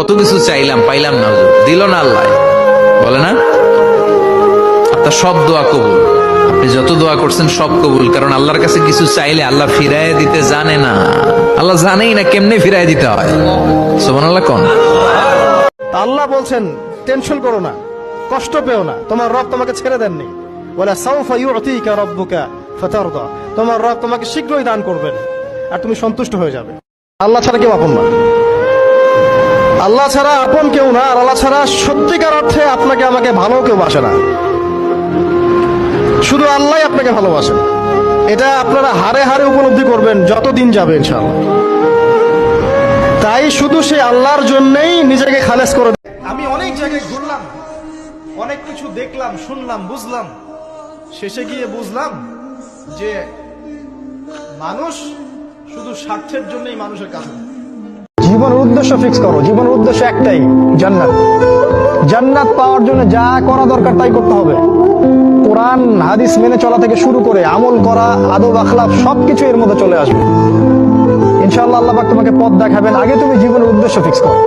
কত কিছু চাইলাম, পাইলাম না, হুজুর দিল না আল্লাহ, বলে না আপনার সব দোয়া কবুল। আপনি যত দোয়া করছেন সব কবুল, কারণ আল্লাহর কাছে কিছু চাইলে আল্লাহ ফিরায় দিতে জানে না, আল্লাহ জানেই না কেমনে ফিরায় দিতে হয়। সুবহানাল্লাহ কোন। আল্লাহ বলছেন টেনশন করো না, কষ্ট পেও না, তোমার রব তোমাকে ছেড়ে দেননি। ওয়ালা সাউফা ইউতিকা রাব্বুকা ফাতারদা, তোমার রব তোমাকে শীঘ্রই দান করবেন আর তুমি সন্তুষ্ট হয়ে যাবে। আল্লাহ ছাড়া কেউ আপন না, আল্লাহ ছাড়া আপন কেউ না, আর আল্লাহ ছাড়া সত্যিকার অর্থে আপনাকে আমাকে ভালো কেউ বাসে না, শুধু আল্লাহ আপনাকে ভালোবাসেন। এটা আপনারা হারে হারে উপলব্ধি করবেন যত দিন যাবে ইনশাআল্লাহ। তাই শুধু সে আল্লাহর জন্যই নিজেকে খালেস করে। আমি অনেক জায়গায় ঘুরলাম, অনেক কিছু দেখলাম, শুনলাম, বুঝলাম, শেষে গিয়ে বুঝলাম যে মানুষ শুধু স্বার্থের জন্যই মানুষের কাছে। জীবনের উদ্দেশ্য ফিক্স করো, জীবনের উদ্দেশ্য একটাই, জান্নাত। জান্নাত পাওয়ার জন্য যা করা দরকার তাই করতে হবে। কোরআন হাদিস মেনে চলা থেকে শুরু করে আমল করা, আদব আখলাক সবকিছু এর মধ্যে চলে আসবে ইনশাআল্লাহ। আল্লাহ পাক তোমাকে পথ দেখাবেন, আগে তুমি জীবনের উদ্দেশ্য ফিক্স করো।